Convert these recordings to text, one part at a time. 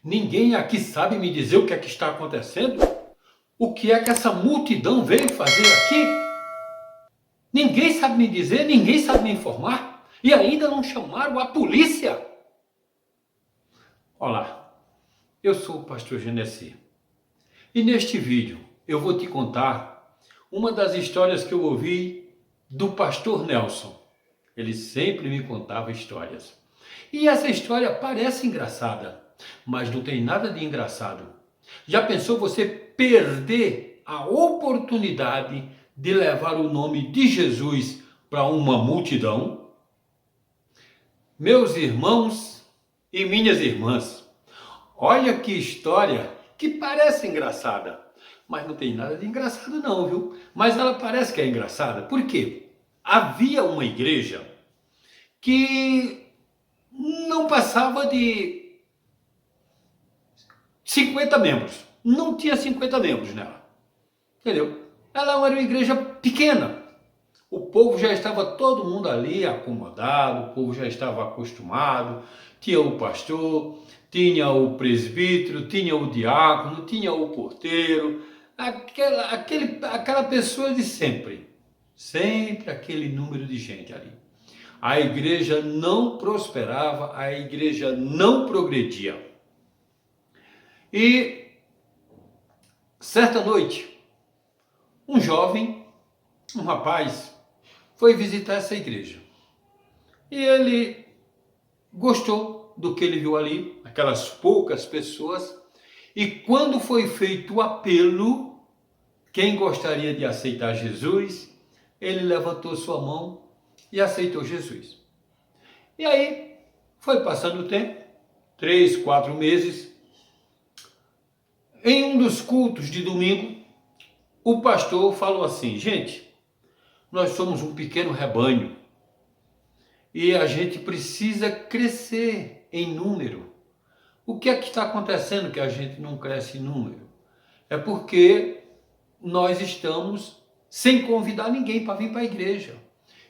Ninguém aqui sabe me dizer o que é que está acontecendo? O que é que essa multidão veio fazer aqui? Ninguém sabe me dizer, ninguém sabe me informar. E ainda não chamaram a polícia. Olá, eu sou o pastor Genesi. E neste vídeo eu vou te contar uma das histórias que eu ouvi do pastor Nelson. Ele sempre me contava histórias. E essa história parece engraçada, mas não tem nada de engraçado. Já pensou você perder a oportunidade de levar o nome de Jesus para uma multidão? Meus irmãos e minhas irmãs, olha que história que parece engraçada, mas não tem nada de engraçado não, viu? Mas ela parece que é engraçada. Por quê? Havia uma igreja que não passava de 50 membros. Não tinha 50 membros nela. Entendeu? Ela era uma igreja pequena. O povo já estava todo mundo ali acomodado, o povo já estava acostumado. Tinha o pastor, tinha o presbítero, tinha o diácono, tinha o porteiro, aquela pessoa de sempre. Sempre aquele número de gente ali. A igreja não prosperava, a igreja não progredia. E certa noite, um jovem, um rapaz, foi visitar essa igreja. E ele gostou do que ele viu ali, aquelas poucas pessoas. E quando foi feito o apelo, quem gostaria de aceitar Jesus, ele levantou sua mão e aceitou Jesus. E aí, foi passando o tempo, 3, 4 meses. Em um dos cultos de domingo, o pastor falou assim: gente, nós somos um pequeno rebanho e a gente precisa crescer em número. O que é que está acontecendo que a gente não cresce em número? É porque nós estamos sem convidar ninguém para vir para a igreja.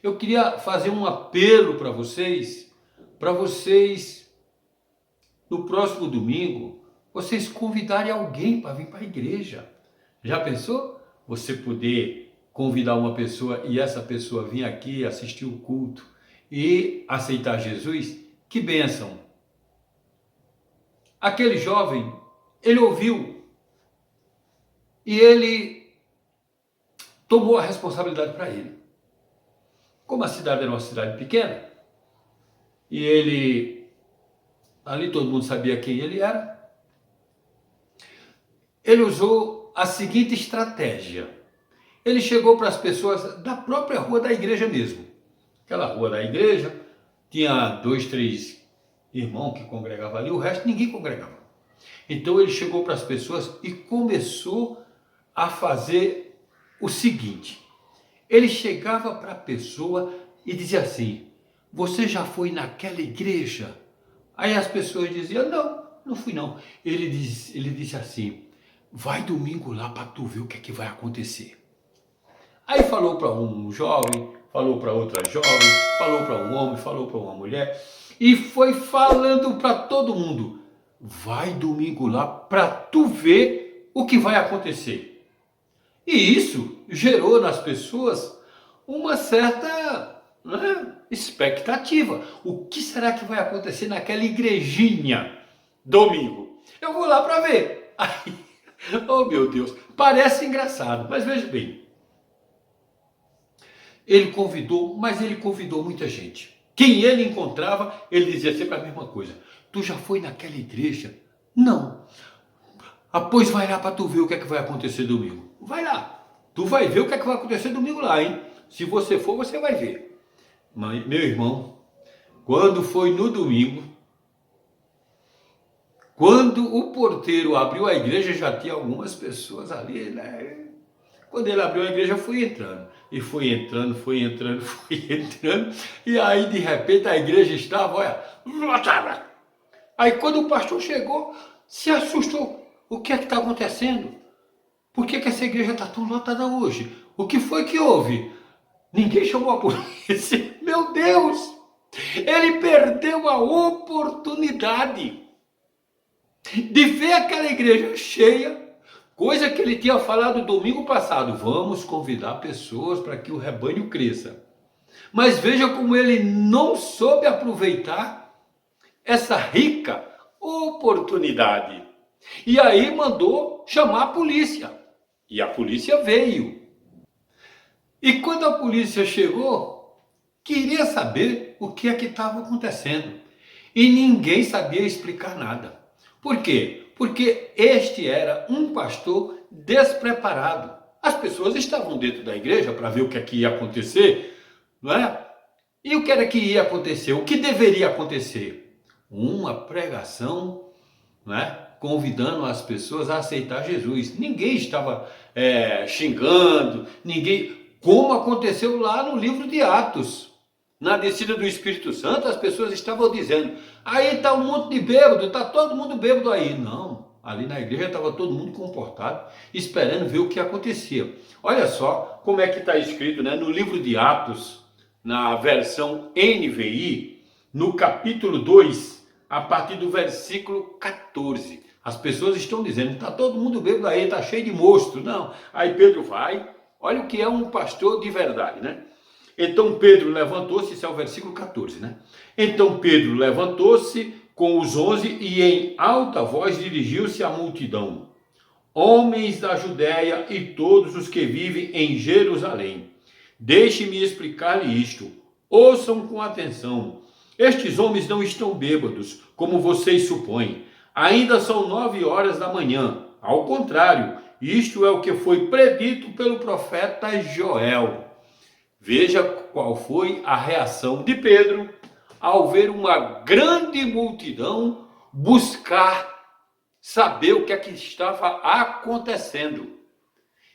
Eu queria fazer um apelo para vocês, no próximo domingo, vocês convidarem alguém para vir para a igreja. Já pensou? Você poder convidar uma pessoa e essa pessoa vir aqui assistir o culto e aceitar Jesus? Que bênção! Aquele jovem, ele ouviu e ele tomou a responsabilidade para ele. Como a cidade era uma cidade pequena, e ele, ali todo mundo sabia quem ele era, ele usou a seguinte estratégia. Ele chegou para as pessoas da própria rua da igreja mesmo. Aquela rua da igreja, tinha 2, 3 irmãos que congregavam ali, o resto ninguém congregava. Então ele chegou para as pessoas e começou a fazer o seguinte. Ele chegava para a pessoa e dizia assim: você já foi naquela igreja? Aí as pessoas diziam: não, não fui não. Ele disse assim: vai domingo lá para tu ver o que é que vai acontecer. Aí falou para um jovem, falou para outra jovem, falou para um homem, falou para uma mulher, e foi falando para todo mundo: vai domingo lá para tu ver o que vai acontecer. E isso gerou nas pessoas uma certa expectativa. O que será que vai acontecer naquela igrejinha domingo? Eu vou lá para ver. Aí, oh meu Deus, parece engraçado, mas veja bem. Ele convidou, mas ele convidou muita gente. Quem ele encontrava, ele dizia sempre a mesma coisa: tu já foi naquela igreja? Não. Ah, pois vai lá para tu ver o que é que vai acontecer domingo. Vai lá. Tu vai ver o que é que vai acontecer domingo lá, hein? Se você for, você vai ver. Mas, meu irmão, quando foi no domingo, quando o porteiro abriu a igreja, já tinha algumas pessoas ali, né? Quando ele abriu a igreja, foi entrando. E foi entrando, foi entrando, foi entrando. E aí, de repente, a igreja estava, olha, lotada. Aí, quando o pastor chegou, se assustou. O que é que está acontecendo? Por que essa igreja está tão lotada hoje? O que foi que houve? Ninguém chamou a polícia. Meu Deus! Ele perdeu a oportunidade. de ver aquela igreja cheia, coisa que ele tinha falado domingo passado, vamos convidar pessoas para que o rebanho cresça. Mas veja como ele não soube aproveitar essa rica oportunidade. E aí mandou chamar a polícia. E a polícia veio. E quando a polícia chegou, queria saber o que é que estava acontecendo. E ninguém sabia explicar nada. Por quê? Porque este era um pastor despreparado. As pessoas estavam dentro da igreja para ver o que é que ia acontecer, não é? E o que era que ia acontecer? O que deveria acontecer? Uma pregação, não é? Convidando as pessoas a aceitar Jesus. Ninguém estava xingando, ninguém... Como aconteceu lá no livro de Atos. Na descida do Espírito Santo, as pessoas estavam dizendo, aí está um monte de bêbado, está todo mundo bêbado aí. Não, ali na igreja estava todo mundo comportado, esperando ver o que acontecia. Olha só como é que está escrito, né, no livro de Atos, na versão NVI, no capítulo 2, a partir do versículo 14. As pessoas estão dizendo, está todo mundo bêbado aí, está cheio de monstro. Não, aí Pedro vai, olha o que é um pastor de verdade, né? Então Pedro levantou-se, esse é o versículo 14, né? Então Pedro levantou-se com os 11 e em alta voz dirigiu-se à multidão. Homens da Judéia e todos os que vivem em Jerusalém, deixe-me explicar-lhe isto. Ouçam com atenção. Estes homens não estão bêbados, como vocês supõem. Ainda são 9 horas da manhã. Ao contrário, isto é o que foi predito pelo profeta Joel. Veja qual foi a reação de Pedro ao ver uma grande multidão buscar saber o que é que estava acontecendo.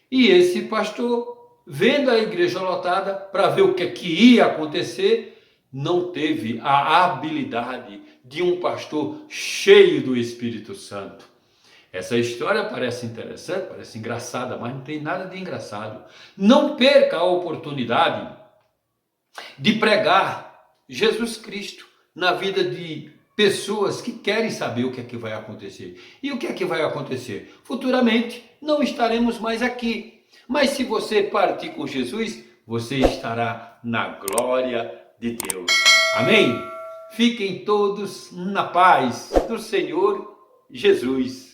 E esse pastor, vendo a igreja lotada para ver o que é que ia acontecer, não teve a habilidade de um pastor cheio do Espírito Santo. Essa história parece interessante, parece engraçada, mas não tem nada de engraçado. Não perca a oportunidade de pregar Jesus Cristo na vida de pessoas que querem saber o que é que vai acontecer. E o que é que vai acontecer? Futuramente não estaremos mais aqui. Mas se você partir com Jesus, você estará na glória de Deus. Amém? Fiquem todos na paz do Senhor Jesus.